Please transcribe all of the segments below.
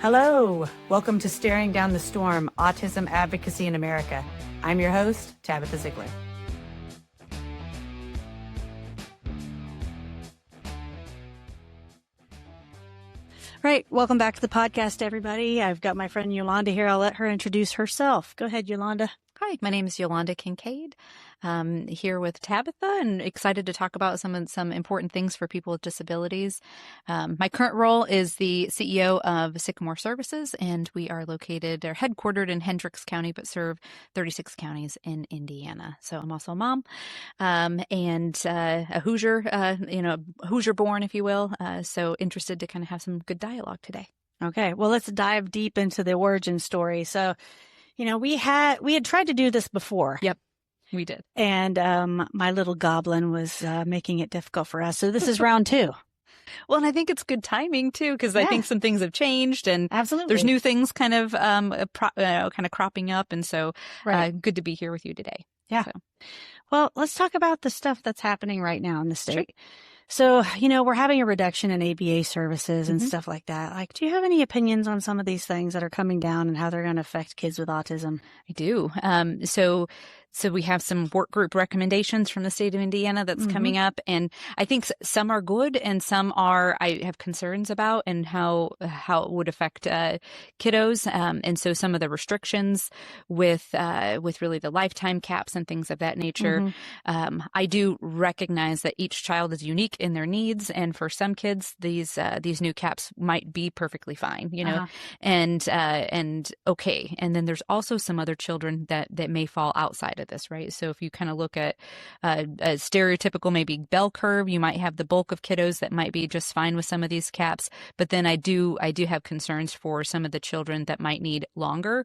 Hello, welcome to Staring Down the Storm, Autism Advocacy in America. I'm your host, Tabitha Ziegler. Right, welcome back to the podcast, everybody. I've got my friend Yolanda here. I'll let her introduce herself. Go ahead, Yolanda. Hi, my name is Yolanda Kincaid. Here with Tabitha and excited to talk about some important things for people with disabilities. My current role is the CEO of Sycamore Services, and we are headquartered in Hendricks County, but serve 36 counties in Indiana. So I'm also a mom and a Hoosier, Hoosier born, if you will. So interested to kind of have some good dialogue today. Okay, well, let's dive deep into the origin story. So, we had tried to do this before. Yep, we did. And my little goblin was making it difficult for us. So this is round 2. Well, and I think it's good timing too, because I think some things have changed, and absolutely there's new things kind of cropping up, and so good to be here with you today. Yeah. So. Well, let's talk about the stuff that's happening right now in the state. Sure. So, we're having a reduction in ABA services and stuff like that. Like, do you have any opinions on some of these things that are coming down and how they're going to affect kids with autism? I do. So we have some work group recommendations from the state of Indiana that's coming up, and I think some are good and some I have concerns about, and how it would affect kiddos. And so some of the restrictions with really the lifetime caps and things of that nature. I do recognize that each child is unique in their needs, and for some kids, these new caps might be perfectly fine, and okay. And then there's also some other children that may fall outside of this, right? So if you kind of look at a stereotypical maybe bell curve, you might have the bulk of kiddos that might be just fine with some of these caps, but then I do have concerns for some of the children that might need longer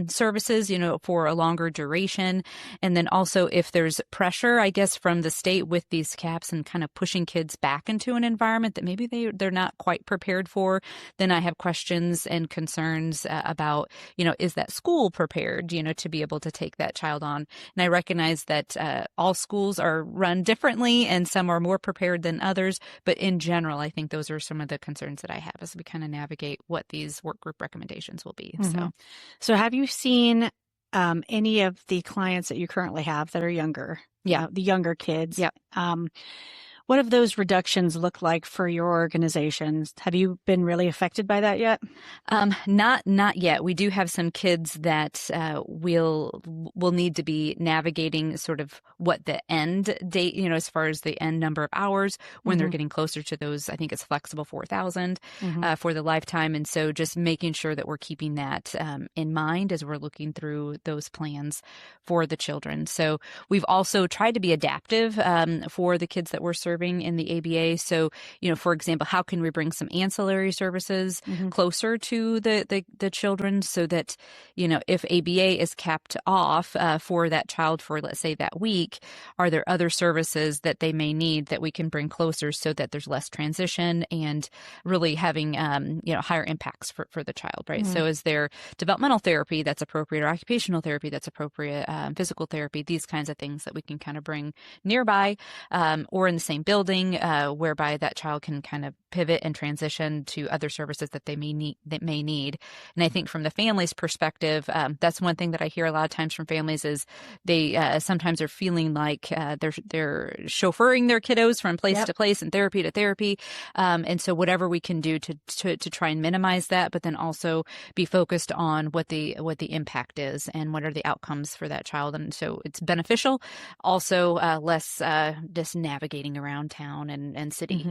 services, for a longer duration. And then also if there's pressure, I guess, from the state with these caps and kind of pushing kids back into an environment that maybe they're not quite prepared for, then I have questions and concerns about, is that school prepared, to be able to take that child on? And I recognize that all schools are run differently and some are more prepared than others. But in general, I think those are some of the concerns that I have as we kind of navigate what these work group recommendations will be. So have you seen any of the clients that you currently have that are younger? Yeah. The younger kids. Yeah. What have those reductions look like for your organizations? Have you been really affected by that yet? Not yet. We do have some kids that will need to be navigating sort of what the end date, as far as the end number of hours when they're getting closer to those. I think it's flexible 4,000 for the lifetime. And so just making sure that we're keeping that in mind as we're looking through those plans for the children. So we've also tried to be adaptive for the kids that we're serving in the ABA. So, for example, how can we bring some ancillary services closer to the children so that, if ABA is capped off for that child for, let's say, that week, are there other services that they may need that we can bring closer so that there's less transition and really having, higher impacts for the child, right? So is there developmental therapy that's appropriate, or occupational therapy that's appropriate, physical therapy, these kinds of things that we can kind of bring nearby or in the same building, whereby that child can kind of pivot and transition to other services that they may need. And I think from the family's perspective, that's one thing that I hear a lot of times from families is they sometimes are feeling like they're chauffeuring their kiddos from place to place and therapy to therapy. And so whatever we can do to try and minimize that, but then also be focused on what the impact is and what are the outcomes for that child. And so it's beneficial, also less just navigating around town and city,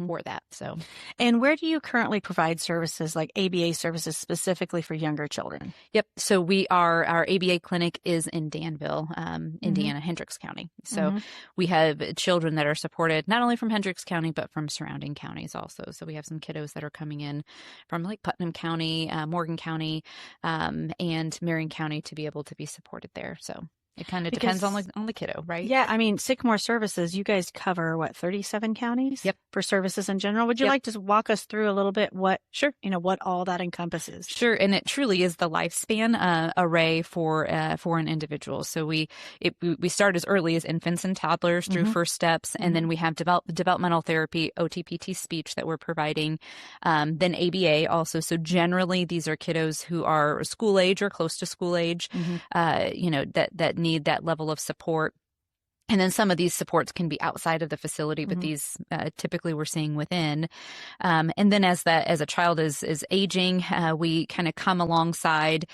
for that. So, and where do you currently provide services like ABA services specifically for younger children? Yep. So our ABA clinic is in Danville, Indiana, Hendricks County. So we have children that are supported not only from Hendricks County, but from surrounding counties also. So we have some kiddos that are coming in from like Putnam County, Morgan County, and Marion County to be able to be supported there. So. It kind of depends on the kiddo, right? Yeah. I mean, Sycamore Services, you guys cover 37 counties? Yep. For services in general. Would you like to walk us through a little bit what all that encompasses? Sure. And it truly is the lifespan array for an individual. So we start as early as infants and toddlers through first steps. And then we have developmental therapy, OTPT speech that we're providing. Then ABA also. So generally these are kiddos who are school age or close to school age, that need that level of support. And then some of these supports can be outside of the facility, but these typically we're seeing within. And then as a child is aging, we kind of come alongside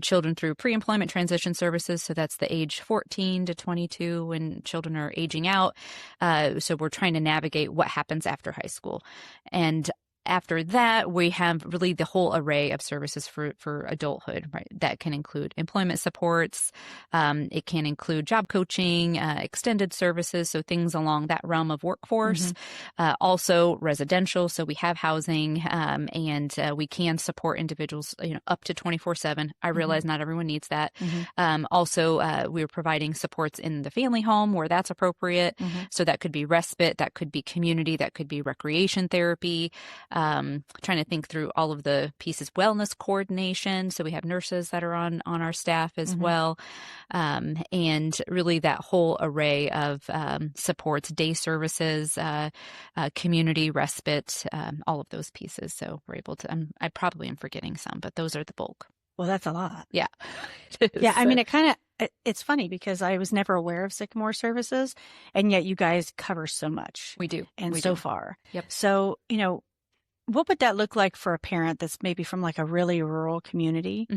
children through pre-employment transition services. So that's the age 14 to 22 when children are aging out. So we're trying to navigate what happens after high school. And after that, we have really the whole array of services for adulthood, right? That can include employment supports. It can include job coaching, extended services, so things along that realm of workforce. Also residential, so we have housing, and we can support individuals, up to 24/7. I realize not everyone needs that. Also, we're providing supports in the family home where that's appropriate. So that could be respite, that could be community, that could be recreation therapy. Trying to think through all of the pieces. Wellness coordination. So we have nurses that are on our staff as well. And really that whole array of supports, day services, community, respite, all of those pieces. So we're able to, I probably am forgetting some, but those are the bulk. Well, that's a lot. Yeah. Yeah. I mean, it's funny because I was never aware of Sycamore Services, and yet you guys cover so much. We do. And so far. Yep. So, what would that look like for a parent that's maybe from like a really rural community,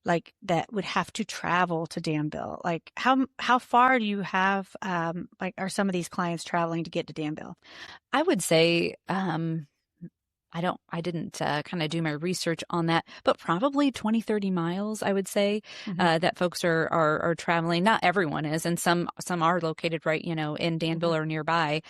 like that would have to travel to Danville? Like how far do you have, are some of these clients traveling to get to Danville? I would say, I didn't kind of do my research on that, but probably 20, 30 miles, I would say, that folks are traveling. Not everyone is, and some are located right, in Danville or nearby.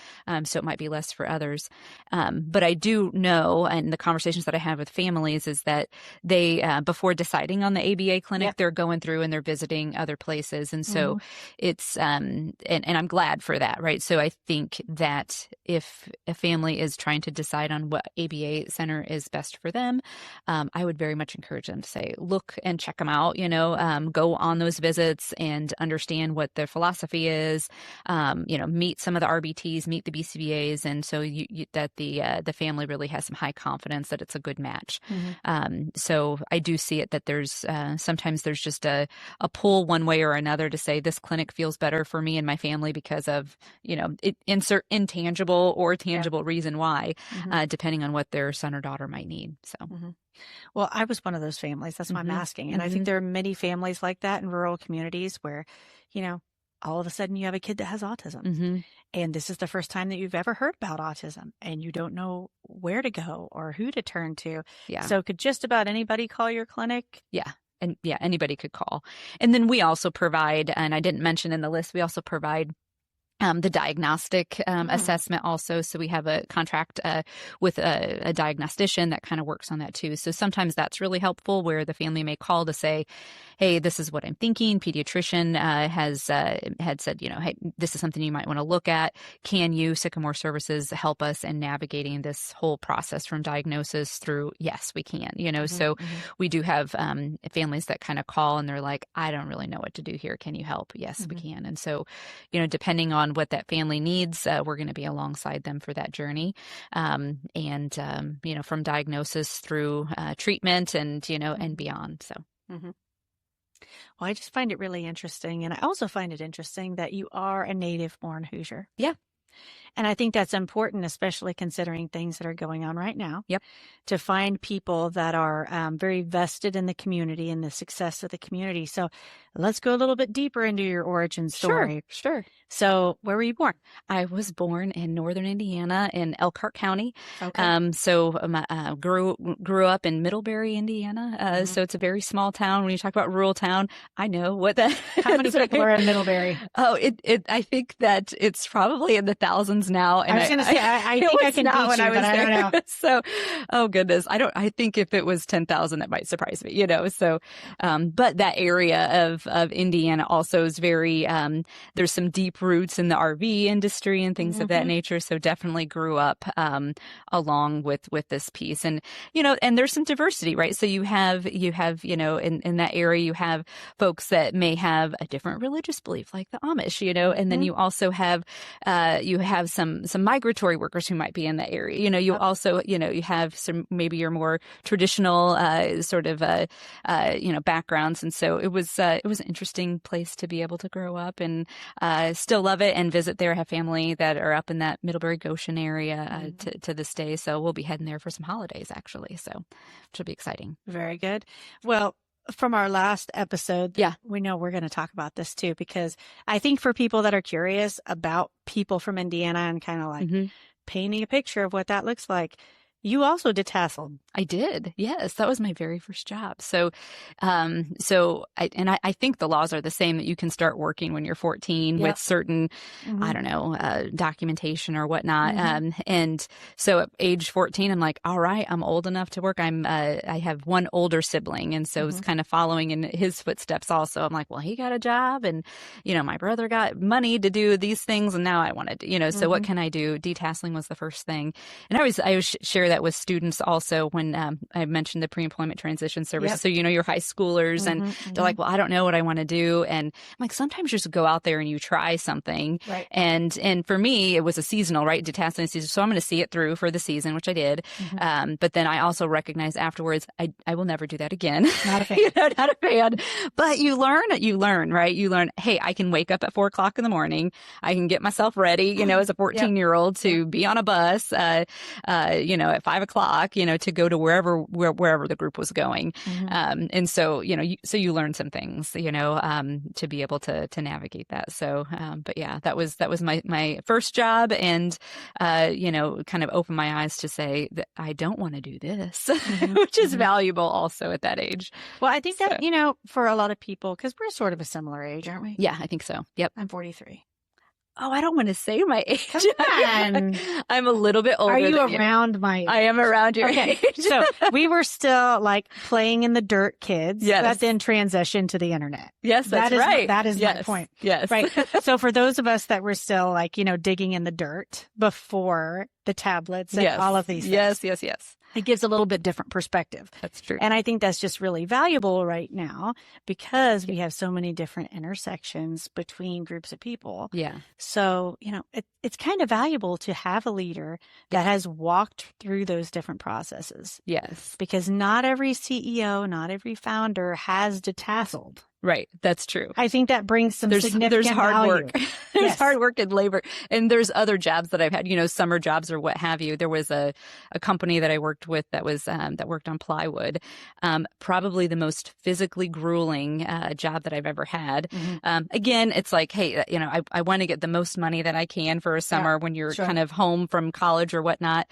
So it might be less for others. But I do know, and the conversations that I have with families is that they, before deciding on the ABA clinic, they're going through and they're visiting other places. And so it's, and I'm glad for that, right? So I think that if a family is trying to decide on what ABA center is best for them, I would very much encourage them to say, look and check them out, go on those visits and understand what their philosophy is, meet some of the RBTs, meet the BCBAs. And so that the family really has some high confidence that it's a good match. So I do see it that there's sometimes there's just a pull one way or another to say this clinic feels better for me and my family because of, insert intangible or tangible reason why, depending on what their son or daughter might need. So, well, I was one of those families. That's why I'm asking. And I think there are many families like that in rural communities where, all of a sudden you have a kid that has autism. And this is the first time that you've ever heard about autism and you don't know where to go or who to turn to. Yeah. So could just about anybody call your clinic? Yeah. And anybody could call. And then we also provide, and I didn't mention in the list, we also provide the diagnostic assessment also. So we have a contract with a diagnostician that kind of works on that too. So sometimes that's really helpful where the family may call to say, hey, this is what I'm thinking. Pediatrician had said, hey, this is something you might want to look at. Can you, Sycamore Services, help us in navigating this whole process from diagnosis through? Yes, we can, so we do have families that kind of call and they're like, I don't really know what to do here. Can you help? Yes, we can. And so, depending on what that family needs, we're going to be alongside them for that journey. And from diagnosis through treatment and, and beyond. So. Well, I just find it really interesting. And I also find it interesting that you are a native-born Hoosier. Yeah. And I think that's important, especially considering things that are going on right now. Yep. To find people that are very vested in the community and the success of the community. So let's go a little bit deeper into your origin story. Sure. So where were you born? I was born in northern Indiana in Elkhart County. Okay. Grew up in Middlebury, Indiana. So it's a very small town. When you talk about rural town, I know what that. How many people are in Middlebury? Oh, I think that it's probably in the thousands is now. And I was going to say, I think I can beat you, but I don't know. So, oh goodness. I think if it was 10,000, that might surprise me, so, but that area of Indiana also is very, there's some deep roots in the RV industry and things of that nature. So definitely grew up, along with this piece. And, and there's some diversity, right? So you have, in that area, you have folks that may have a different religious belief, like the Amish, and then you also have, some migratory workers who might be in that area. You also, you have some, maybe your more traditional, backgrounds. And so it was an interesting place to be able to grow up, and, still love it and visit there. I have family that are up in that Middlebury Goshen area, to this day. So we'll be heading there for some holidays, actually. So which will be exciting. Very good. Well, from our last episode, yeah, we know we're going to talk about this too, because I think for people that are curious about people from Indiana and kind of like painting a picture of what that looks like, you also detasseled. I did. Yes. That was my very first job. So, I think the laws are the same, that you can start working when you're 14 with certain, I don't know, documentation or whatnot. And so at age 14, I'm like, all right, I'm old enough to work. I have one older sibling. And so it's kind of following in his footsteps also. I'm like, well, he got a job, and, my brother got money to do these things, and now I want to do, so what can I do? Detasseling was the first thing. And I always share that with students also when I mentioned the pre-employment transition services. So, your high schoolers and they're like, well, I don't know what I want to do. And I'm like, sometimes you just go out there and you try something. Right. And for me, it was a seasonal, right? Detasseling season. So I'm going to see it through for the season, which I did. But then I also recognized afterwards, I will never do that again. Not a fan. Not a fan. But you learn, right? You learn, hey, I can wake up at 4:00 in the morning. I can get myself ready, as a 14-year-old to be on a bus, at 5:00, to go to wherever the group was going. And so, you learn some things, to be able to navigate that. So, but yeah, that was my first job, and, kind of opened my eyes to say that I don't want to do this, which is valuable also at that age. Well, I think that, for a lot of people, because we're sort of a similar age, aren't we? Yeah, I think so. Yep. I'm 43. Oh, I don't want to say my age. Come on. I'm a little bit older. Are you than around my age? I am around your age. So we were still like playing in the dirt kids, that then transitioned to the internet. Yes, that's right. That is my point. Yes. Right. So for those of us that were still like, digging in the dirt before the tablets and all of these things. Yes. It gives a little bit different perspective. That's true. And I think that's just really valuable right now, because we have so many different intersections between groups of people. Yeah. So, it's kind of valuable to have a leader that has walked through those different processes. Yes. Because not every CEO, not every founder has detasseled. Right. That's true. I think that brings some significant There's hard value. work. There's hard work and labor. And there's other jobs that I've had, summer jobs or what have you. There was a company that I worked with that was, that worked on plywood. Probably the most physically grueling, job that I've ever had. Again, it's like, hey, I want to get the most money that I can for a summer when you're kind of home from college or whatnot.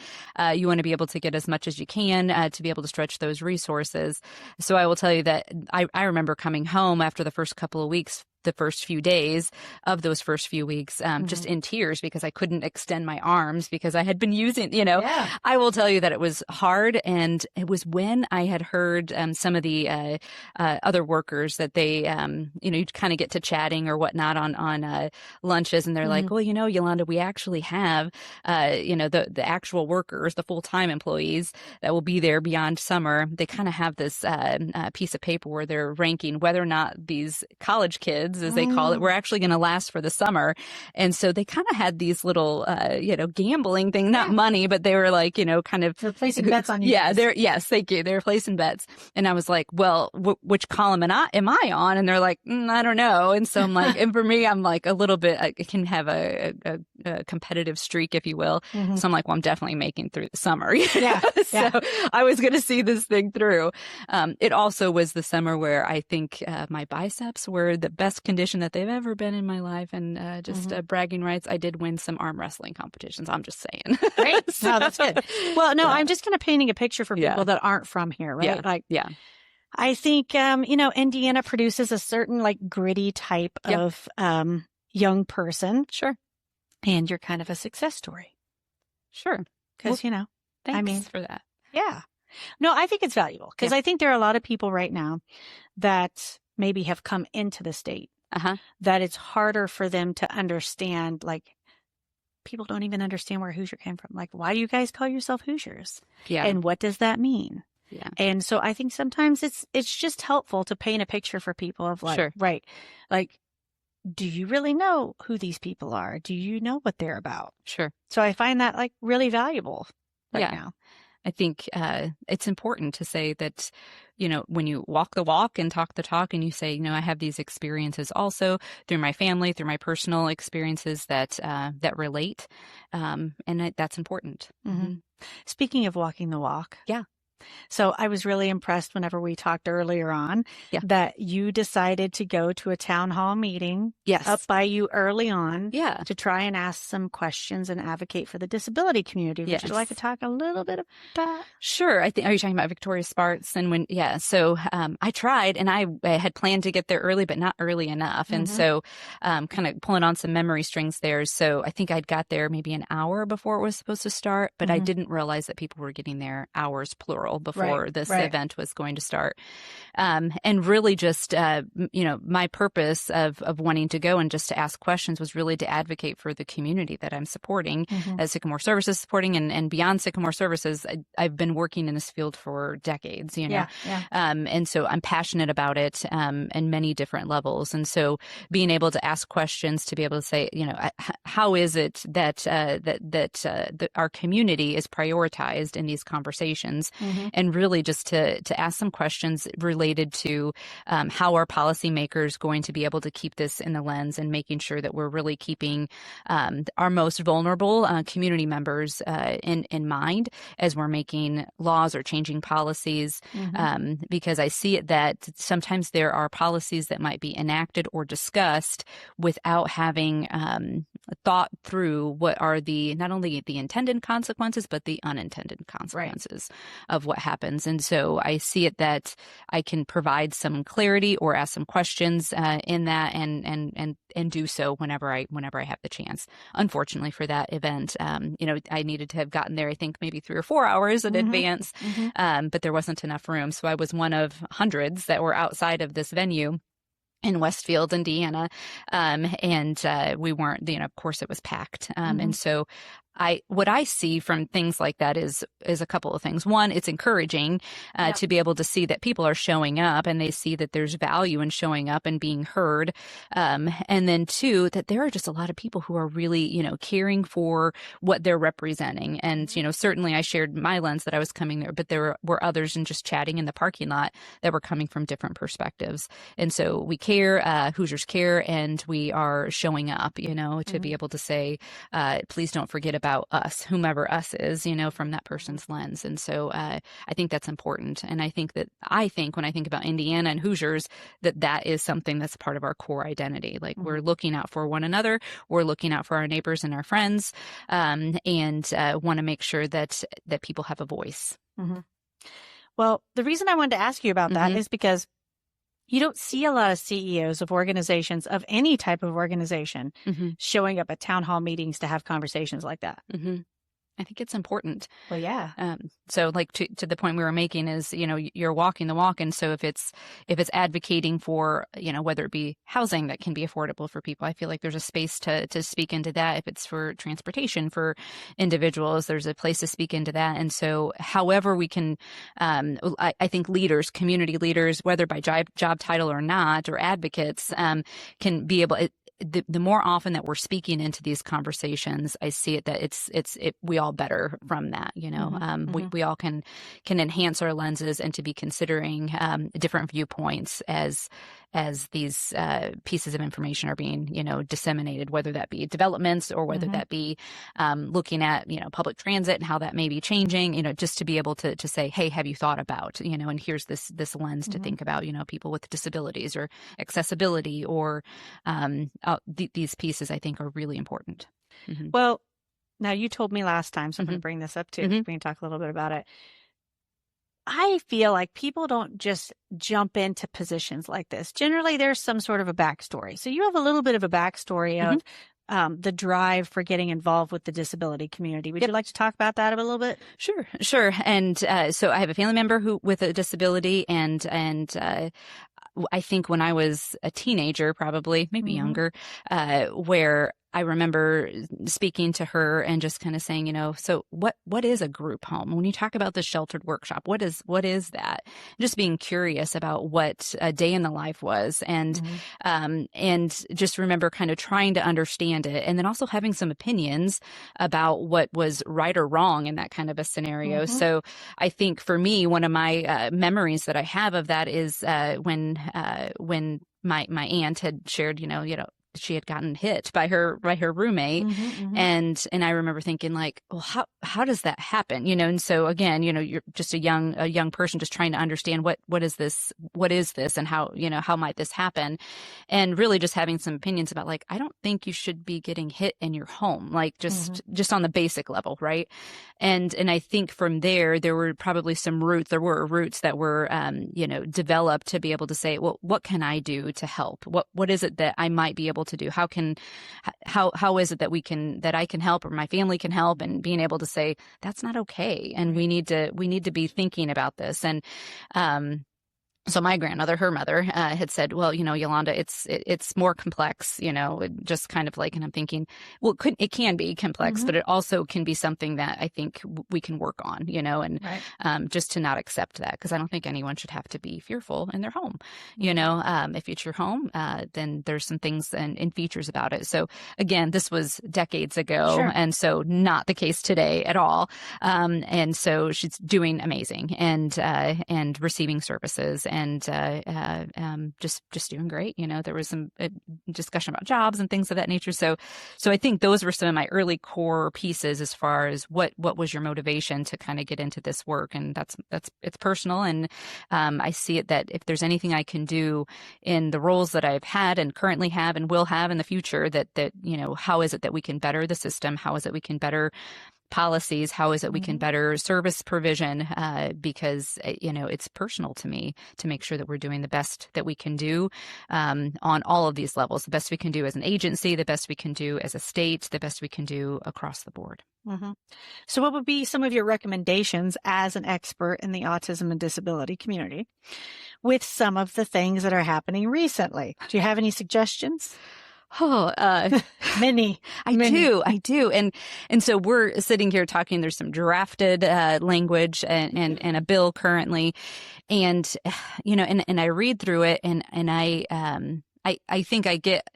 You want to be able to get as much as you can, to be able to stretch those resources. So I will tell you that I remember coming home after the first couple of weeks, the first few days of those first few weeks, just in tears because I couldn't extend my arms because I had been using, I will tell you that it was hard. And it was when I had heard some of the other workers that they, you'd kind of get to chatting or whatnot on lunches. And they're like, well, Yolanda, we actually have, the actual workers, the full-time employees that will be there beyond summer. They kind of have this piece of paper where they're ranking whether or not these college kids, as they call it, were actually going to last for the summer. And so they kind of had these little, gambling thing, not money, but they were like, kind of. They're placing bets on you. Yeah, thank you. They're placing bets. And I was like, well, which column am I on? And they're like, I don't know. And so I'm like, and for me, I'm like a little bit, I can have a competitive streak, if you will. So I'm like, well, I'm definitely making through the summer. So I was going to see this thing through. It also was the summer where I think my biceps were the best condition that they've ever been in my life. And bragging rights, I did win some arm wrestling competitions. I'm just saying. Great. No, that's good. Well, no, I'm just kind of painting a picture for people that aren't from here, right? I think, Indiana produces a certain like gritty type of young person. Sure. and you're kind of a success story. Sure. Because, Thanks for that. Yeah. No, I think it's valuable because I think there are a lot of people right now that maybe have come into the state that it's harder for them to understand, like, people don't even understand where Hoosier came from. Like, why do you guys call yourself Hoosiers? Yeah. And what does that mean? Yeah. And so I think sometimes it's just helpful to paint a picture for people of like, right, like, do you really know who these people are? Do you know what they're about? Sure. So I find that like really valuable right now. I think it's important to say that, when you walk the walk and talk the talk and you say, I have these experiences also through my family, through my personal experiences that relate. And that's important. Mm-hmm. Speaking of walking the walk. Yeah. So I was really impressed whenever we talked earlier on that you decided to go to a town hall meeting up by you early on to try and ask some questions and advocate for the disability community. Would you like to talk a little bit about? Sure. Are you talking about Victoria Sparks? And so I tried and I had planned to get there early, but not early enough. And so kind of pulling on some memory strings there. So I think I'd got there maybe an hour before it was supposed to start, but I didn't realize that people were getting there hours plural before this event was going to start. And really just, my purpose of wanting to go and just to ask questions was really to advocate for the community that I'm supporting, as Sycamore Services supporting, and beyond Sycamore Services, I've been working in this field for decades, and so I'm passionate about it in many different levels. And so being able to ask questions, to be able to say, how is it that our community is prioritized in these conversations, and really just to ask some questions related to how are policymakers going to be able to keep this in the lens and making sure that we're really keeping our most vulnerable community members in mind as we're making laws or changing policies, because I see it that sometimes there are policies that might be enacted or discussed without having thought through what are not only the intended consequences, but the unintended consequences of what happens. And so I see it that I can provide some clarity or ask some questions in that and do so whenever I have the chance. Unfortunately for that event, I needed to have gotten there, I think maybe 3 or 4 hours in advance, but there wasn't enough room. So I was one of hundreds that were outside of this venue in Westfield, Indiana. And we weren't, of course it was packed. And so what I see from things like that is a couple of things. One, it's encouraging to be able to see that people are showing up and they see that there's value in showing up and being heard. And then two, that there are just a lot of people who are really, caring for what they're representing. And, certainly I shared my lens that I was coming there, but there were others and just chatting in the parking lot that were coming from different perspectives. And so we care, Hoosiers care, and we are showing up, to be able to say, please don't forget about us, whomever us is, from that person's lens. And so I think that's important. And I think when I think about Indiana and Hoosiers, that is something that's part of our core identity. Like we're looking out for one another, we're looking out for our neighbors and our friends, and want to make sure that people have a voice. Well, the reason I wanted to ask you about that is because you don't see a lot of CEOs of organizations, of any type of organization, showing up at town hall meetings to have conversations like that. I think it's important. Well, yeah. So like to the point we were making is, you're walking the walk. And so if it's advocating for, whether it be housing that can be affordable for people, I feel like there's a space to speak into that. If it's for transportation for individuals, there's a place to speak into that. And so however we can, I think leaders, community leaders, whether by job title or not, or advocates, can be able, the more often that we're speaking into these conversations, I see it that we all better from that. We all can enhance our lenses and to be considering different viewpoints as these pieces of information are being disseminated, whether that be developments or whether that be looking at public transit and how that may be changing. Just to be able to say, hey, have you thought about and here's this lens to think about people with disabilities or accessibility or these pieces I think are really important. Well, now you told me last time, so I'm going to bring this up too. We can talk a little bit about it. I feel like people don't just jump into positions like this. Generally, there's some sort of a backstory. So you have a little bit of a backstory of the drive for getting involved with the disability community. Would you like to talk about that a little bit? Sure. And so I have a family member who with a disability, and I think when I was a teenager, probably maybe younger, where I remember speaking to her and just kind of saying, so what is a group home? When you talk about the sheltered workshop, what is that? Just being curious about what a day in the life was, and just remember kind of trying to understand it, and then also having some opinions about what was right or wrong in that kind of a scenario. So I think for me, one of my memories that I have of that is when my aunt had shared, she had gotten hit by her roommate. And I remember thinking like, well, how does that happen? And so again, you're just a young person just trying to understand what is this and how might this happen? And really just having some opinions about like, I don't think you should be getting hit in your home, like just on the basic level. Right. And I think from there were probably some roots that were, developed to be able to say, well, what can I do to help? What is it that I might be able to do? How is it that I can help, or my family can help, and being able to say that's not okay, and we need to be thinking about this. And so my grandmother, her mother, had said, well, Yolanda, it's more complex, just kind of like, and I'm thinking, well, it can be complex, but it also can be something that I think we can work on, and just to not accept that, because I don't think anyone should have to be fearful in their home. If it's your home, then there's some things and features about it. So again, this was decades ago, and so not the case today at all. And so she's doing amazing and receiving services. And just doing great. There was some discussion about jobs and things of that nature. So I think those were some of my early core pieces as far as what was your motivation to kind of get into this work. And it's personal. And I see it that if there's anything I can do in the roles that I've had and currently have and will have in the future, that how is it that we can better the system? How is it we can better policies? How is it we can better service provision? Because, it's personal to me to make sure that we're doing the best that we can do on all of these levels, the best we can do as an agency, the best we can do as a state, the best we can do across the board. So what would be some of your recommendations as an expert in the autism and disability community with some of the things that are happening recently? Do you have any suggestions? Oh, many. I do. And so we're sitting here talking, there's some drafted language and a bill currently. And, and I read through it and I think I get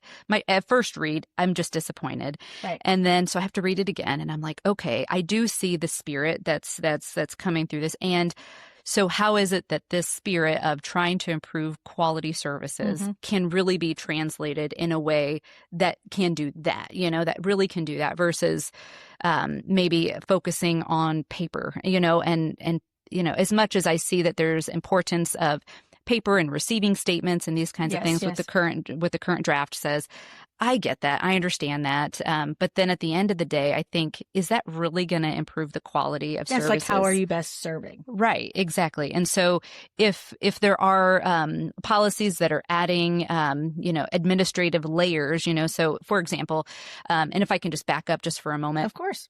at first read, I'm just disappointed. Right. And then, so I have to read it again and I'm like, okay, I do see the spirit that's coming through this. And so how is it that this spirit of trying to improve quality services can really be translated in a way that can do that, that really can do that versus maybe focusing on paper, and as much as I see that there's importance of paper and receiving statements and these kinds of things with the current draft says, I get that. I understand that. But then at the end of the day, I think, is that really going to improve the quality of services? Like, how are you best serving? Right. Exactly. And so if there are policies that are adding, administrative layers, so for example, and if I can just back up just for a moment. Of course.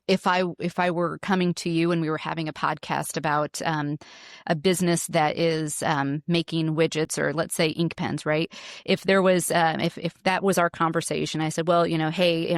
If I were coming to you and we were having a podcast about a business that is making widgets, or let's say ink pens, right? If there was if that was our conversation, I said, well, hey,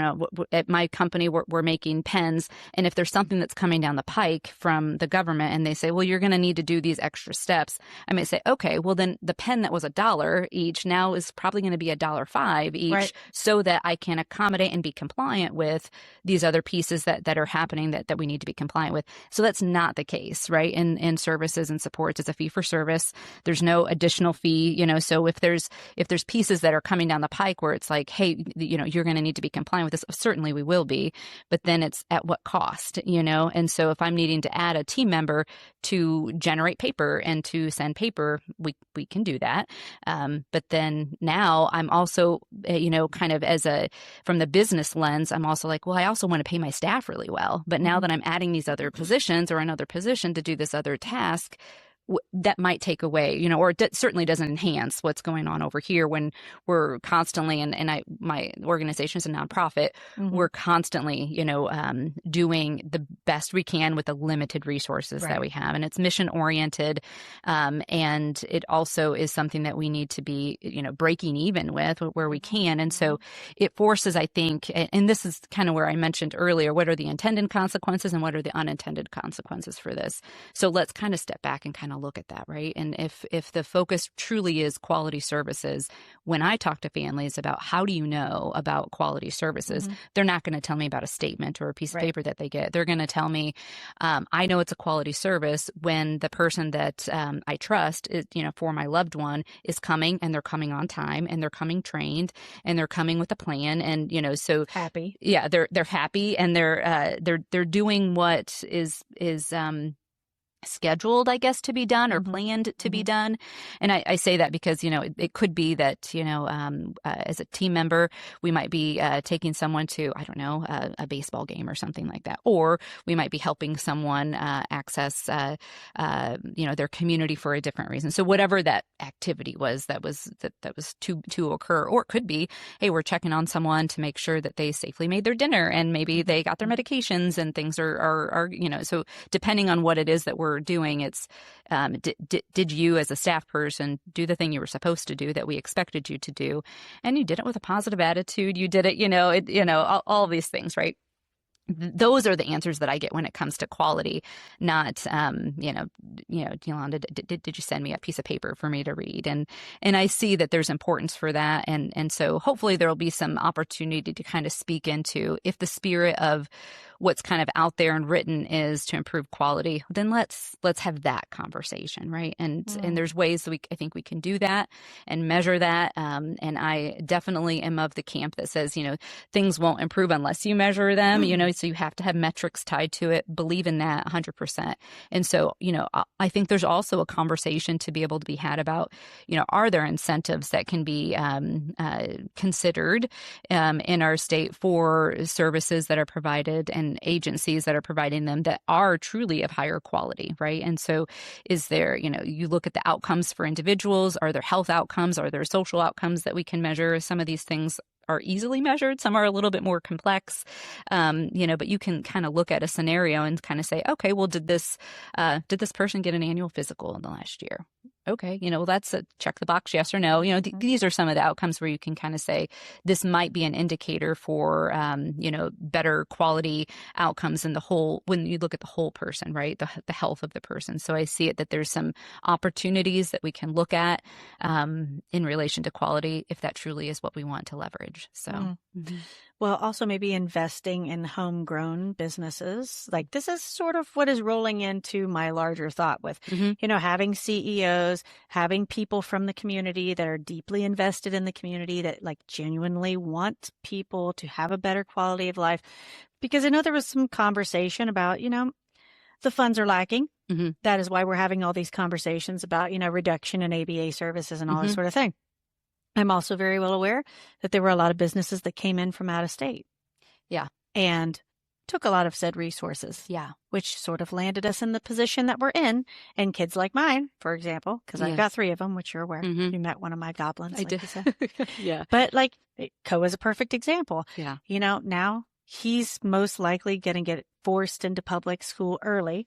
at my company we're making pens, and if there's something that's coming down the pike from the government and they say, well, you're going to need to do these extra steps, I might say, okay, well then the pen that was $1 each now is probably going to be $1.05 each, right, so that I can accommodate and be compliant with these other pieces that are happening that we need to be compliant with. So that's not the case, right? In services and supports, it's a fee for service. There's no additional fee, so if there's pieces that are coming down the pike where it's like, hey, you're going to need to be compliant with this, certainly we will be, but then it's at what cost, And so if I'm needing to add a team member to generate paper and to send paper, we can do that. But then now I'm also, kind of from the business lens, I'm also like, well, I also want to pay my staff really well. But now that I'm adding these other positions or another position to do this other task, that might take away, or it certainly doesn't enhance what's going on over here when we're constantly, my organization is a nonprofit, we're constantly, doing the best we can with the limited resources that we have. And it's mission oriented. And it also is something that we need to be, breaking even with where we can. And so it forces, I think, and this is kind of where I mentioned earlier, what are the intended consequences and what are the unintended consequences for this? So let's kind of step back and kind of look at that, right? And if the focus truly is quality services, when I talk to families about how do you know about quality services, they're not going to tell me about a statement or a piece of paper that they get. They're going to tell me, I know it's a quality service when the person that I trust, is, for my loved one, is coming, and they're coming on time, and they're coming trained, and they're coming with a plan, and so happy. Yeah, they're happy, and they're doing what is scheduled, I guess, to be done or planned to be done. And I say that because, it could be that, as a team member, we might be taking someone to, I don't know, a baseball game or something like that. Or we might be helping someone access, their community for a different reason. So whatever that activity was that was to occur, or it could be, hey, we're checking on someone to make sure that they safely made their dinner and maybe they got their medications and things are so depending on what it is that we're doing, it's did you as a staff person do the thing you were supposed to do that we expected you to do, and you did it with a positive attitude, you did it all these things, right? Those are the answers that I get when it comes to quality, not, Yolanda, did you send me a piece of paper for me to read? And I see that there's importance for that. And so hopefully there'll be some opportunity to kind of speak into, if the spirit of what's kind of out there and written is to improve quality, then let's have that conversation, right? And there's ways that I think we can do that and measure that. And I definitely am of the camp that says, things won't improve unless you measure them, so you have to have metrics tied to it. Believe in that 100%. And so, I think there's also a conversation to be able to be had about, are there incentives that can be considered in our state for services that are provided and agencies that are providing them that are truly of higher quality, right? And so is there, you look at the outcomes for individuals, are there health outcomes, are there social outcomes that we can measure? Some of these things are easily measured. Some are a little bit more complex, but you can kind of look at a scenario and kind of say, okay, well, did this person get an annual physical in the last year? Okay, that's a check the box, yes or no. These are some of the outcomes where you can kind of say this might be an indicator for, better quality outcomes in the whole, when you look at the whole person, right? The health of the person. So I see it that there's some opportunities that we can look at in relation to quality, if that truly is what we want to leverage. So. Well, also maybe investing in homegrown businesses. Like this is sort of what is rolling into my larger thought with, having CEOs, having people from the community that are deeply invested in the community that like genuinely want people to have a better quality of life. Because I know there was some conversation about, the funds are lacking. That is why we're having all these conversations about, reduction in ABA services and all this sort of thing. I'm also very well aware that there were a lot of businesses that came in from out of state. Yeah. And took a lot of said resources. Yeah. Which sort of landed us in the position that we're in. And kids like mine, for example, because I've got 3 of them, which you're aware. You met one of my goblins. I did. You said. Yeah. But like Ko is a perfect example. Yeah. Now he's most likely going to get forced into public school early.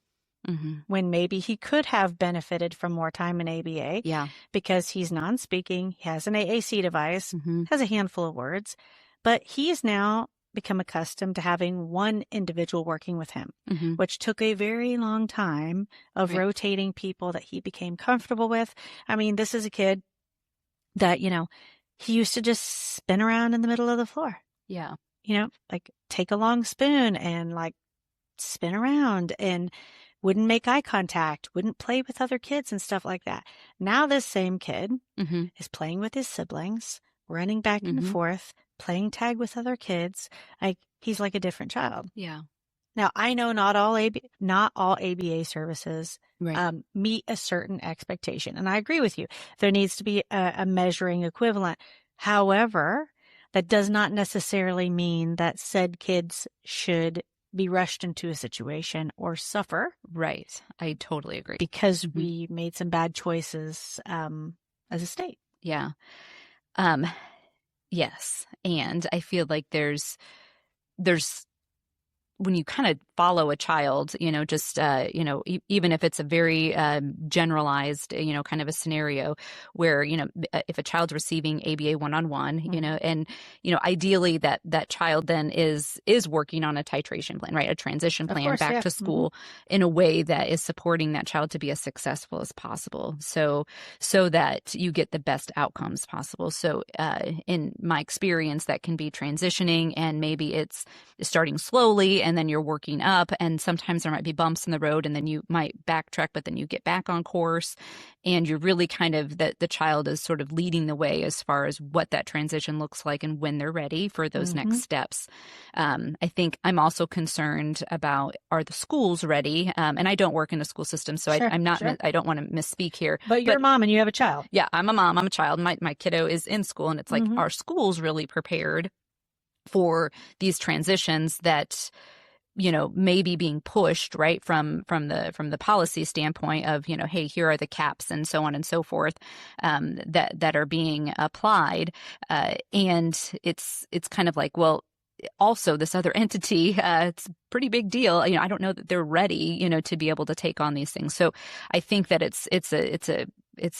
When maybe he could have benefited from more time in ABA. Yeah. Because he's non-speaking, he has an AAC device, has a handful of words, but he has now become accustomed to having one individual working with him, which took a very long time of rotating people that he became comfortable with. I mean, this is a kid that, he used to just spin around in the middle of the floor. Yeah. Like take a long spoon and like spin around and wouldn't make eye contact, wouldn't play with other kids and stuff like that. Now this same kid is playing with his siblings, running back and forth, playing tag with other kids. Like he's like a different child. Yeah. Now I know not all ABA services meet a certain expectation, and I agree with you. There needs to be a measuring equivalent. However, that does not necessarily mean that said kids should be rushed into a situation or suffer. Right. I totally agree. Because we made some bad choices as a state. Yeah. Yes. And I feel like there's when you kind of follow a child, just, even if it's a very generalized, kind of a scenario where, if a child's receiving ABA one-on-one, and, ideally that child then is working on a titration plan, right? A transition plan back to school in a way that is supporting that child to be as successful as possible. So that you get the best outcomes possible. So in my experience, that can be transitioning, and maybe it's starting slowly and then you're working up, and sometimes there might be bumps in the road, and then you might backtrack, but then you get back on course, and you're really kind of the child is sort of leading the way as far as what that transition looks like and when they're ready for those next steps. I think I'm also concerned about, are the schools ready? And I don't work in the school system, so I'm not. I don't want to misspeak here. But you're a mom and you have a child. Yeah, I'm a mom. I'm a child. My kiddo is in school, and it's like, are schools really prepared for these transitions that may be being pushed, right, from the policy standpoint of, hey, here are the caps and so on and so forth, that are being applied, and it's kind of like, well, also this other entity, it's a pretty big deal. I don't know that they're ready, to be able to take on these things. So I think that it's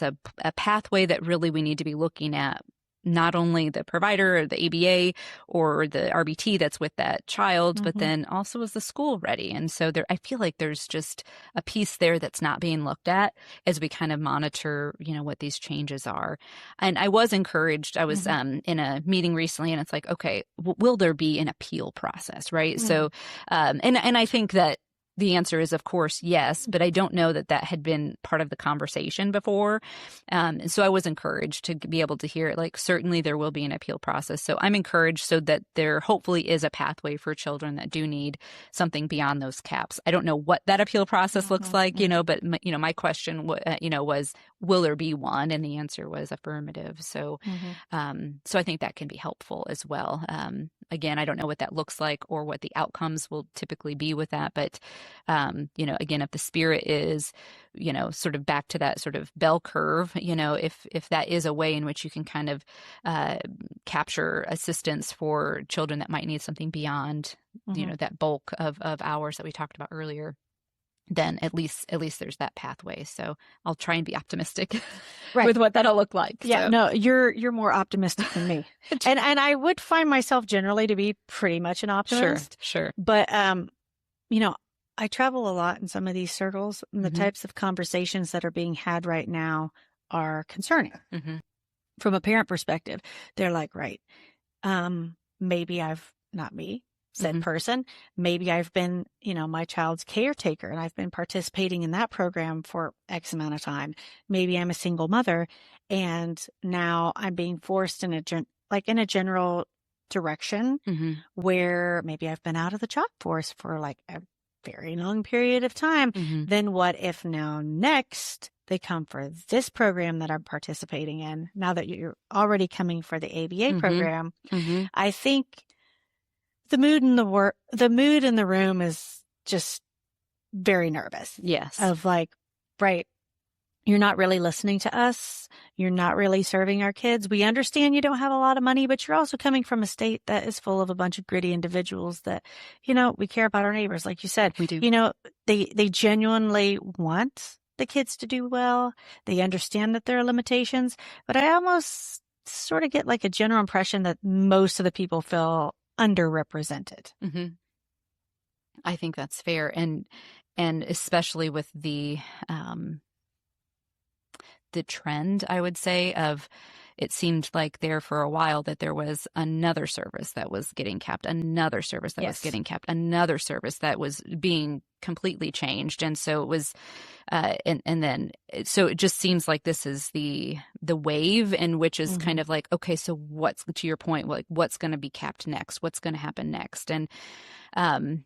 a pathway that really we need to be looking at, not only the provider or the ABA or the RBT that's with that child, but then also is the school ready? And so I feel like there's just a piece there that's not being looked at as we kind of monitor, what these changes are. And I was encouraged. I was in a meeting recently, and it's like, okay, will there be an appeal process, right? So, and I think that the answer is, of course, yes, but I don't know that had been part of the conversation before. And so I was encouraged to be able to hear it. Like, certainly there will be an appeal process. So I'm encouraged so that there hopefully is a pathway for children that do need something beyond those caps. I don't know what that appeal process looks like, but my question, was, will there be one? And the answer was affirmative. So, so I think that can be helpful as well. Again, I don't know what that looks like or what the outcomes will typically be with that, but again, if the spirit is, sort of back to that sort of bell curve, if that is a way in which you can kind of capture assistance for children that might need something beyond, that bulk of hours that we talked about earlier, then at least there's that pathway. So I'll try and be optimistic with what that'll look like. Yeah, so. No, you're more optimistic than me. and I would find myself generally to be pretty much an optimist. Sure. But, I travel a lot in some of these circles, and the types of conversations that are being had right now are concerning. From a parent perspective. They're like, right, maybe not me, said person, maybe I've been, my child's caretaker, and I've been participating in that program for X amount of time. Maybe I'm a single mother, and now I'm being forced in a general direction where maybe I've been out of the job force for like a very long period of time. Then what if now next they come for this program that I'm participating in, now that you're already coming for the ABA program? I think the mood in the room is just very nervous. Yes. Of like, right, you're not really listening to us. You're not really serving our kids. We understand you don't have a lot of money, but you're also coming from a state that is full of a bunch of gritty individuals that, we care about our neighbors. Like you said, we do. They genuinely want the kids to do well. They understand that there are limitations, but I almost sort of get like a general impression that most of the people feel underrepresented. I think that's fair. And especially with the trend, I would say, of it seemed like there for a while that there was another service that was getting capped, another service that was getting capped, another service that was being completely changed. And so it was, so it just seems like this is the wave, in which is kind of like, okay, so what's, to your point, like what's going to be capped next? What's going to happen next? And And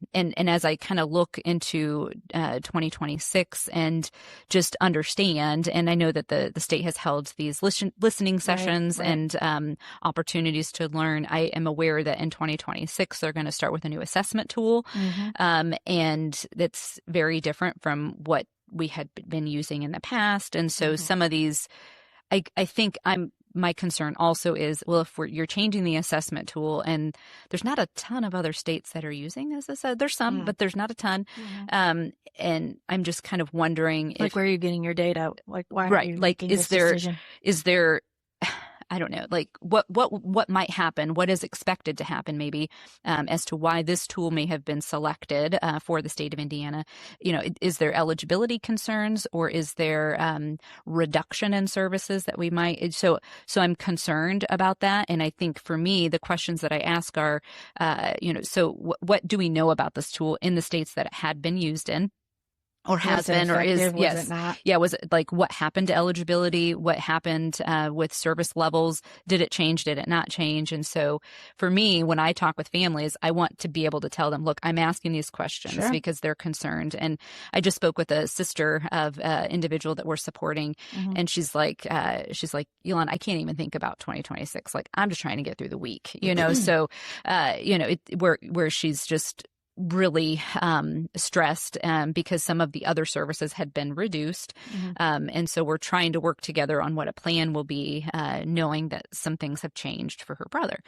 as I kind of look into 2026 and just understand, and I know that the state has held these listening sessions and opportunities to learn. I am aware that in 2026 they're going to start with a new assessment tool, and that's very different from what we had been using in the past. And so some of these, I think my concern also is, well, if you're changing the assessment tool, and there's not a ton of other states that are using, as I said, there's some, but there's not a ton. And I'm just kind of wondering, like, where are you getting your data? Like, why are you making this decision? Is there, I don't know, like what might happen, what is expected to happen maybe, as to why this tool may have been selected for the state of Indiana. Is there eligibility concerns, or is there reduction in services that we might, so I'm concerned about that. And I think for me, the questions that I ask are, so what do we know about this tool in the states that it had been used in? Or has been, or is, yes. Yeah, was it like, what happened to eligibility? What happened with service levels? Did it change? Did it not change? And so for me, when I talk with families, I want to be able to tell them, look, I'm asking these questions because they're concerned. And I just spoke with a sister of an individual that we're supporting, and she's like, Yolanda, I can't even think about 2026. Like, I'm just trying to get through the week, So, where she's just really stressed because some of the other services had been reduced. And so we're trying to work together on what a plan will be, knowing that some things have changed for her brother.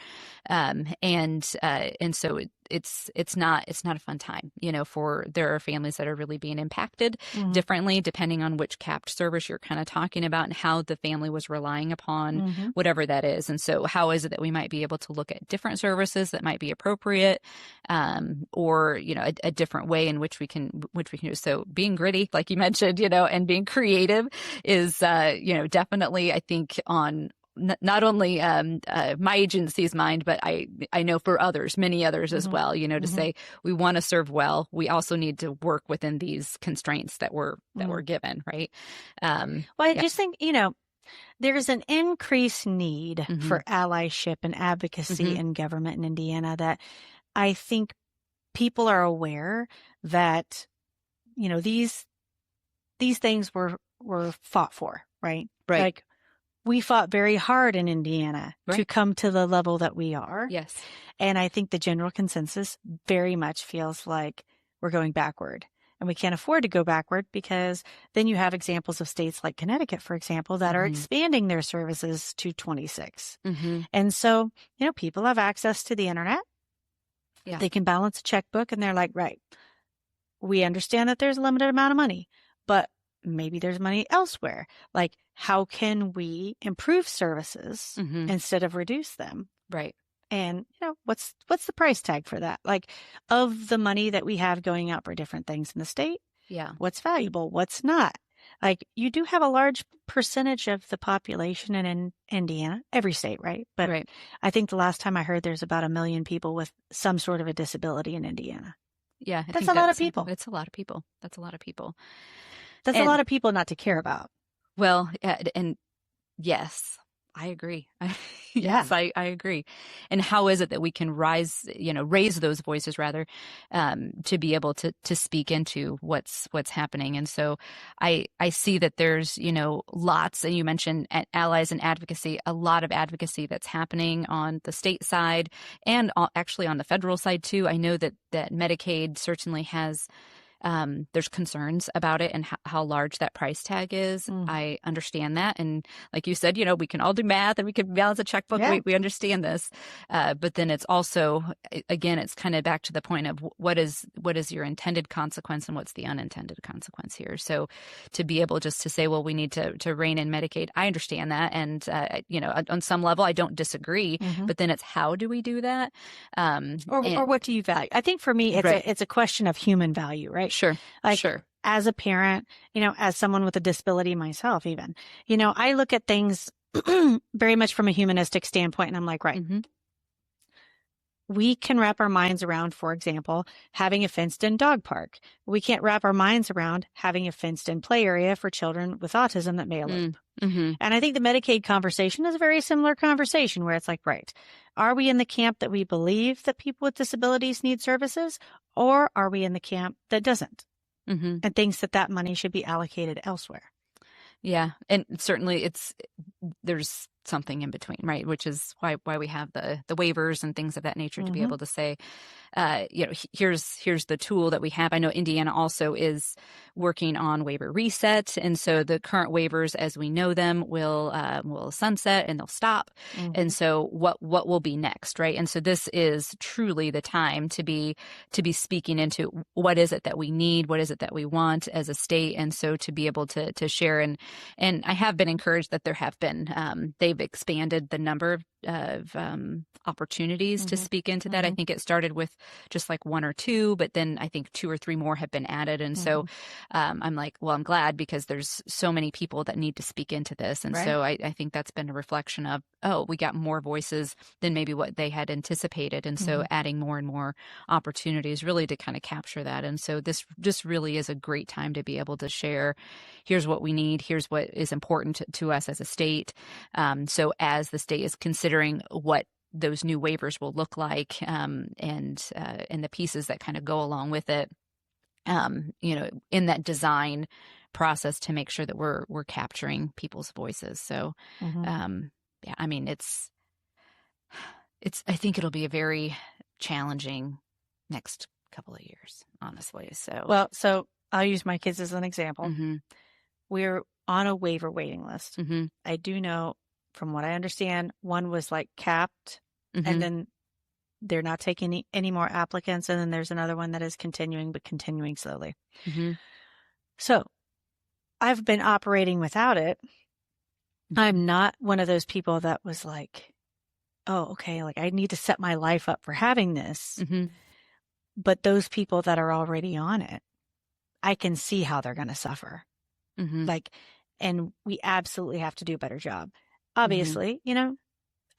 And so it's not a fun time, there are families that are really being impacted differently depending on which capped service you're kind of talking about and how the family was relying upon whatever that is. And so how is it that we might be able to look at different services that might be appropriate, or a different way in which we can do. So being gritty, like you mentioned, and being creative is definitely, I think, on not only my agency's mind, but I know for others, many others as well, to say we want to serve well. We also need to work within these constraints that we're given, right? I just think, there's an increased need for allyship and advocacy in government in Indiana that I think people are aware that, these things were fought for, right? Right. Like, we fought very hard in Indiana to come to the level that we are. Yes. And I think the general consensus very much feels like we're going backward. And we can't afford to go backward, because then you have examples of states like Connecticut, for example, that are expanding their services to 26. And so, people have access to the internet. Yeah. They can balance a checkbook, and they're like, right, we understand that there's a limited amount of money, but maybe there's money elsewhere. Like, how can we improve services instead of reduce them? Right. And, what's the price tag for that? Like, of the money that we have going out for different things in the state, what's valuable, what's not? Like, you do have a large percentage of the population in Indiana, every state, right? But I think the last time I heard, there's about 1 million people with some sort of a disability in Indiana. Yeah. That's a lot of people. It's a lot of people. That's a lot of people. That's a lot of people not to care about. Well, and yes, I agree. Yes, I agree. And how is it that we can raise those voices rather, to be able to speak into what's happening? And so I see that there's, lots, and you mentioned allies and advocacy, a lot of advocacy that's happening on the state side and actually on the federal side too. I know that Medicaid certainly has, there's concerns about it and how large that price tag is. I understand that. And like you said, we can all do math and we can balance a checkbook. Yeah. We understand this. But then it's also, again, it's kind of back to the point of what is your intended consequence and what's the unintended consequence here. So to be able just to say, well, we need to rein in Medicaid, I understand that. And, on some level, I don't disagree, but then it's how do we do that? Or what do you value? I think for me, it's a question of human value, right? Sure. Like, sure. As a parent, as someone with a disability myself, even, I look at things very much from a humanistic standpoint, and I'm like, right, we can wrap our minds around, for example, having a fenced-in dog park. We can't wrap our minds around having a fenced-in play area for children with autism that may elope. Mm-hmm. And I think the Medicaid conversation is a very similar conversation where it's like, right, are we in the camp that we believe that people with disabilities need services, or are we in the camp that doesn't and thinks that that money should be allocated elsewhere? Yeah. And certainly there's something in between, right? Which is why we have the waivers and things of that nature to be able to say, here's the tool that we have. I know Indiana also is working on waiver reset. And so the current waivers as we know them will sunset and they'll stop. And so what will be next, right? And so this is truly the time to be speaking into what is it that we need, what is it that we want as a state. And so to be able to share and I have been encouraged that there have been, they've expanded the number of opportunities to speak into that. I think it started with just like one or two, but then I think 2 or 3 more have been added. And so I'm like, well, I'm glad because there's so many people that need to speak into this. And so I think that's been a reflection of, we got more voices than maybe what they had anticipated. And so adding more and more opportunities really to kind of capture that. And so this just really is a great time to be able to share, here's what we need, here's what is important to us as a state. So as the state is considering what those new waivers will look like, and the pieces that kind of go along with it, in that design process to make sure that we're capturing people's voices. So, yeah, I mean, I think it'll be a very challenging next couple of years, honestly. So I'll use my kids as an example. We're on a waiver waiting list. I do know, from what I understand, one was like capped and then they're not taking any more applicants. And then there's another one that is continuing, but continuing slowly. So I've been operating without it. I'm not one of those people that was like, oh, okay, like I need to set my life up for having this. But those people that are already on it, I can see how they're going to suffer. And we absolutely have to do a better job. Obviously,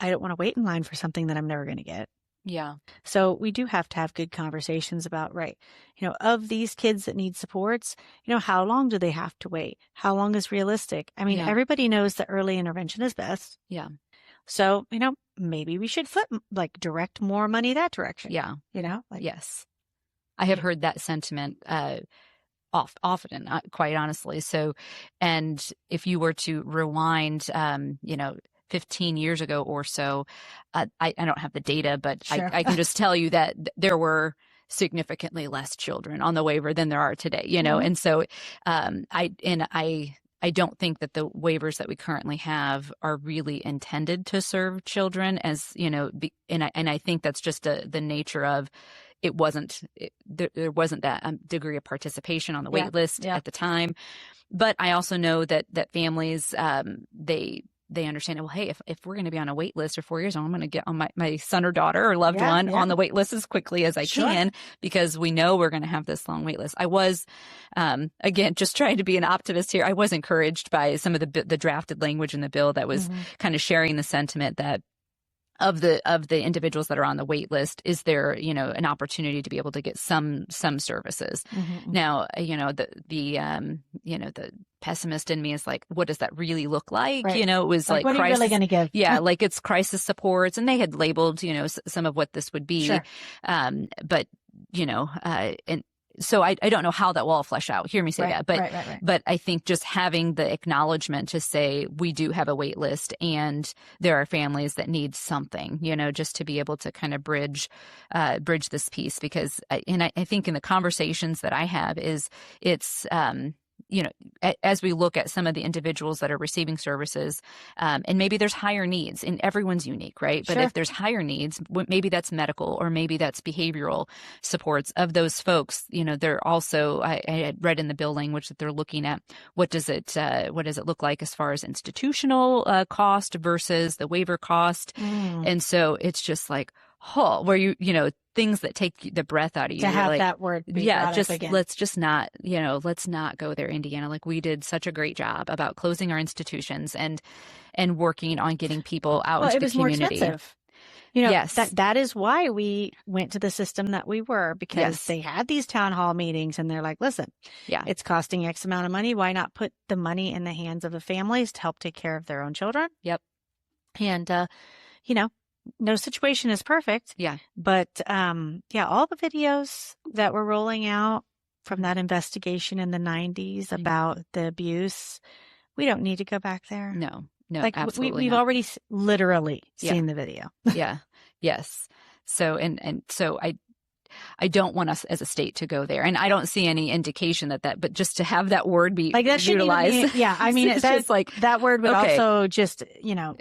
I don't want to wait in line for something that I'm never going to get. Yeah. So we do have to have good conversations about, of these kids that need supports, how long do they have to wait? How long is realistic? I mean, everybody knows that early intervention is best. Yeah. So, maybe we should direct more money that direction. Yeah. Yes. I have heard that sentiment, often, quite honestly. So, and if you were to rewind, 15 years ago or so, I don't have the data, but sure. I can just tell you that there were significantly less children on the waiver than there are today, and so I don't think that the waivers that we currently have are really intended to serve children as, and I think that's just the nature of there wasn't that degree of participation on the wait list at the time. But I also know that families, they understand, well, hey, if we're going to be on a wait list for 4 years, I'm going to get on my son or daughter or loved one on the wait list as quickly as I can, because we know we're going to have this long wait list. I was, again, just trying to be an optimist here. I was encouraged by some of the drafted language in the bill that was kind of sharing the sentiment that of the individuals that are on the wait list, is there, an opportunity to be able to get some services. Now, the pessimist in me is like, what does that really look like? Right. It was like what crisis, are you really going to give? Yeah, like it's crisis supports, and they had labeled, some of what this would be. Sure. But and so I don't know how that will all flesh out. Hear me say that. But right. But I think just having the acknowledgement to say we do have a wait list and there are families that need something, just to be able to kind of bridge this piece, because I think in the conversations that I have it's as we look at some of the individuals that are receiving services, and maybe there's higher needs, and everyone's unique, right? But if there's higher needs, maybe that's medical or maybe that's behavioral supports of those folks. They're also, I had read in the bill language that they're looking at what does it look like as far as institutional cost versus the waiver cost. And so it's just like, where things that take the breath out of you. To have that word be brought up again. Let's just not, let's not go there, Indiana. Like, we did such a great job about closing our institutions and working on getting people out into the community. It was more expensive. Yes. that is why we went to the system that we were, because they had these town hall meetings and they're like, listen, it's costing X amount of money. Why not put the money in the hands of the families to help take care of their own children? Yep. And, no situation is perfect. Yeah. But, all the videos that were rolling out from that investigation in the 90s about the abuse, we don't need to go back there. No, like absolutely we've not. already literally seen the video. Yeah. Yes. So, and so I don't want us as a state to go there. And I don't see any indication but just to have that word be like that utilized. I mean, it's just like that word would also just, all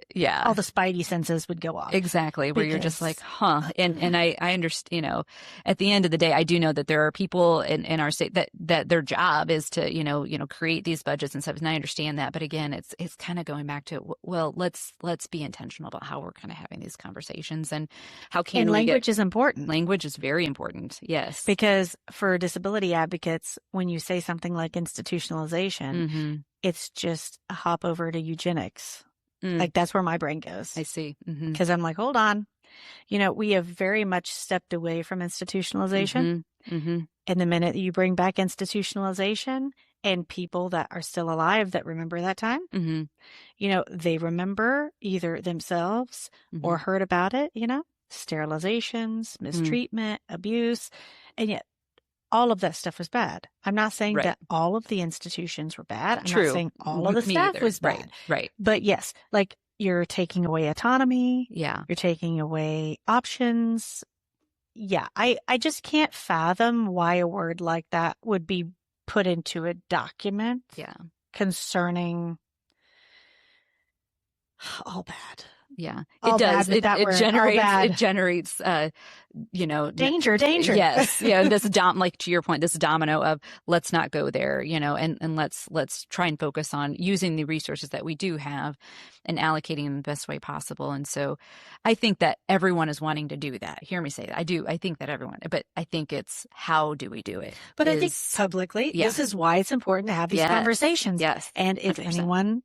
the spidey senses would go off. Exactly. Where you're just like, huh. And I understand, at the end of the day, I do know that there are people in our state that their job is to, create these budgets and stuff. And I understand that. But again, it's kind of going back to, well, let's be intentional about how we're kind of having these conversations and how can and language is important. Language is very important. Yes. Because for disability advocates, when you say something like institutionalization, it's just a hop over to eugenics. Like that's where my brain goes. I see. Because I'm like, hold on. We have very much stepped away from institutionalization. And the minute you bring back institutionalization and people that are still alive that remember that time, they remember either themselves or heard about it, sterilizations, mistreatment, abuse, and yet all of that stuff was bad. I'm not saying that all of the institutions were bad. I'm not saying all of the staff was bad. Right. But yes, like you're taking away autonomy. Yeah. You're taking away options. Yeah. I just can't fathom why a word like that would be put into a document concerning all bad. Yeah, it does. It generates, danger. Yes. Yeah. This like to your point, this domino of let's not go there, and let's try and focus on using the resources that we do have and allocating them the best way possible. And so I think that everyone is wanting to do that. Hear me say that. I do. I think that everyone, but I think it's how do we do it? But I think publicly, this is why it's important to have these conversations. Yes. And if 100%. Anyone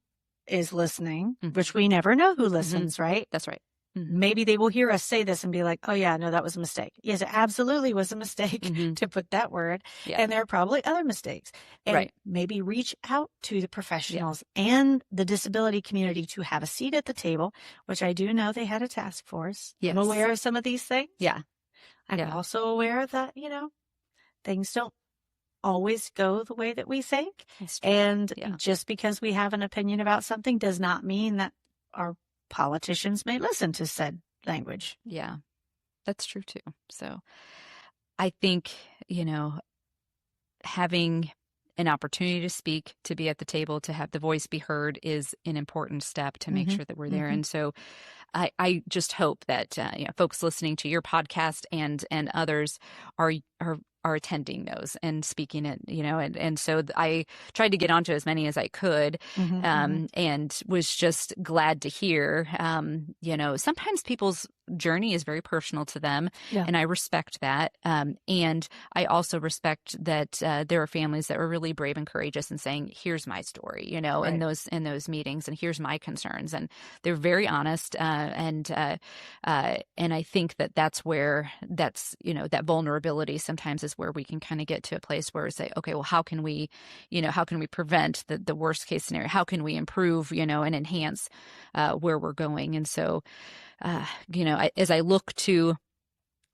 is listening, which we never know who listens, right? That's right. Maybe they will hear us say this and be like, oh yeah, no, that was a mistake. Yes, it absolutely was a mistake to put that word. Yeah. And there are probably other mistakes. And maybe reach out to the professionals and the disability community to have a seat at the table, which I do know they had a task force. Yes. I'm aware of some of these things. Yeah. I'm also aware that, things don't always go the way that we think. And just because we have an opinion about something does not mean that our politicians may listen to said language. Yeah, that's true too. So I think, having an opportunity to speak, to be at the table, to have the voice be heard is an important step to make sure that we're there. And so I just hope that folks listening to your podcast and others are attending those and speaking it, and so I tried to get onto as many as I could, and was just glad to hear, sometimes people's journey is very personal to them, and I respect that. And I also respect that there are families that were really brave and courageous in saying, "Here's my story," in those meetings, and here's my concerns, and they're very honest. And I think that's where that vulnerability sometimes is where we can kind of get to a place where we say, okay, well, how can we prevent the worst case scenario? How can we improve, and enhance where we're going? And so, as I look to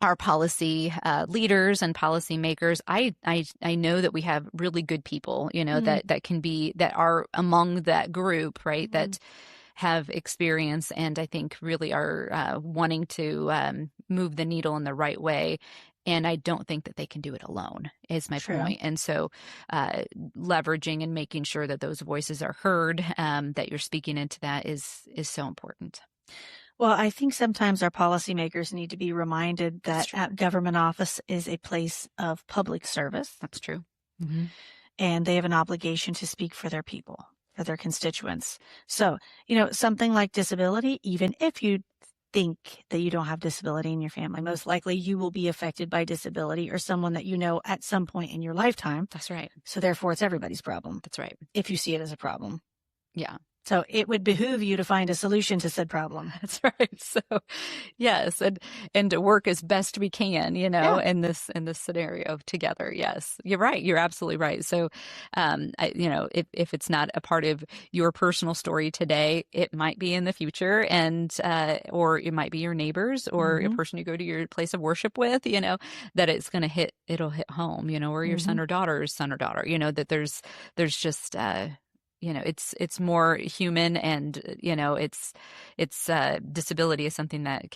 our policy leaders and policymakers, I know that we have really good people, that are among that group, right? That have experience and I think really are wanting to move the needle in the right way. And I don't think that they can do it alone, is my point. And so leveraging and making sure that those voices are heard, that you're speaking into that is so important. Well, I think sometimes our policymakers need to be reminded that government office is a place of public service. That's true. And they have an obligation to speak for their people, for their constituents. So, something like disability, even if you think that you don't have disability in your family, most likely you will be affected by disability or someone that at some point in your lifetime. That's right. So therefore it's everybody's problem. That's right. If you see it as a problem. Yeah. So it would behoove you to find a solution to said problem. That's right. So yes, and to work as best we can, in this scenario together. Yes, you're right. You're absolutely right. So, if it's not a part of your personal story today, it might be in the future, and or it might be your neighbors or a person you go to your place of worship with. That it'll hit home. Or your son or daughter's son or daughter. That there's just. It's more human, and it's disability is something that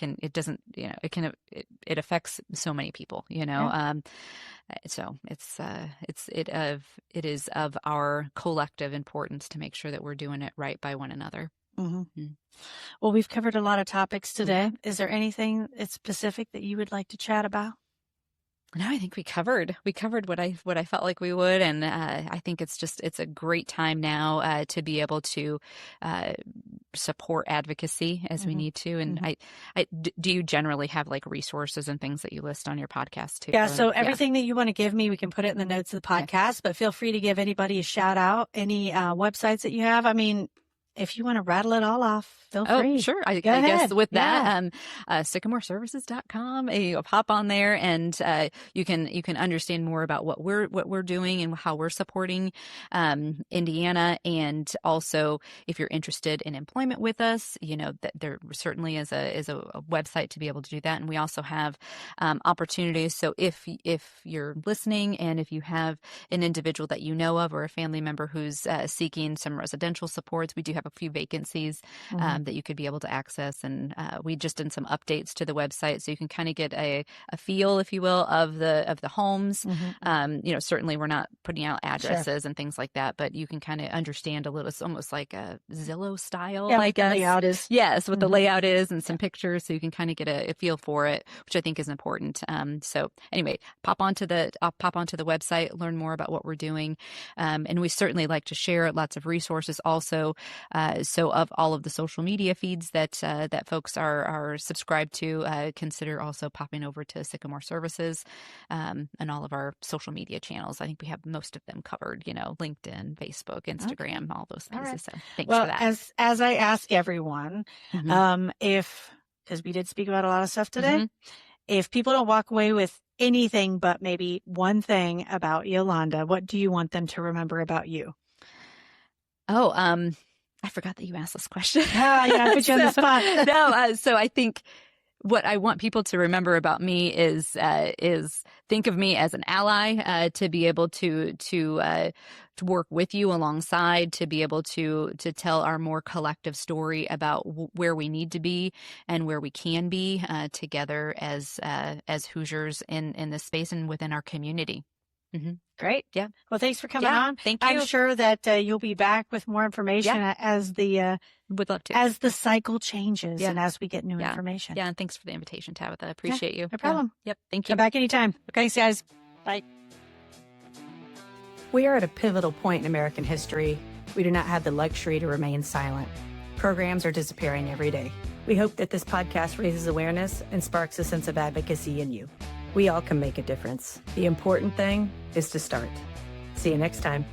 it affects so many people. So it is of our collective importance to make sure that we're doing it right by one another. Well, we've covered a lot of topics today. Is there anything specific that you would like to chat about? No, I think we covered what I felt like we would, and I think it's a great time now to be able to support advocacy as we need to. And do you generally have like resources and things that you list on your podcast too? Yeah. So everything that you want to give me, we can put it in the notes of the podcast. But feel free to give anybody a shout out. Any websites that you have. I mean, if you want to rattle it all off, feel free. Oh, sure. I guess with that, sycamoreservices.com, you hop on there and you can understand more about what we're doing and how we're supporting Indiana. And also, if you're interested in employment with us, that there certainly is a website to be able to do that. And we also have opportunities. So if you're listening and if you have an individual that you know of or a family member who's seeking some residential supports, we do have a few vacancies that you could be able to access, and we just did some updates to the website, so you can kind of get a feel, if you will, of the homes. Certainly we're not putting out addresses and things like that, but you can kind of understand a little. It's almost like a Zillow style, I guess. Layout is. Yes, what the layout is, and some pictures, so you can kind of get a feel for it, which I think is important. So anyway, pop onto the website, learn more about what we're doing, and we certainly like to share lots of resources also. So of all of the social media feeds that folks are subscribed to, consider also popping over to Sycamore Services and all of our social media channels. I think we have most of them covered, LinkedIn, Facebook, Instagram, all those places. Right. So thanks for that. As I ask everyone, because we did speak about a lot of stuff today, if people don't walk away with anything but maybe one thing about Yolanda, what do you want them to remember about you? I forgot that you asked this question. I put you on the spot. So I think what I want people to remember about me is think of me as an ally, to be able to work with you alongside, to be able to tell our more collective story about where we need to be and where we can be together as Hoosiers in this space and within our community. Great. Yeah. Well, thanks for coming on. Thank you. I'm sure that you'll be back with more information as the would love to as the cycle changes and as we get new information. Yeah, and thanks for the invitation, Tabitha. I appreciate you. No problem. Yep. Thank you. Come back anytime. Okay, guys. Bye. We are at a pivotal point in American history. We do not have the luxury to remain silent. Programs are disappearing every day. We hope that this podcast raises awareness and sparks a sense of advocacy in you. We all can make a difference. The important thing is to start. See you next time.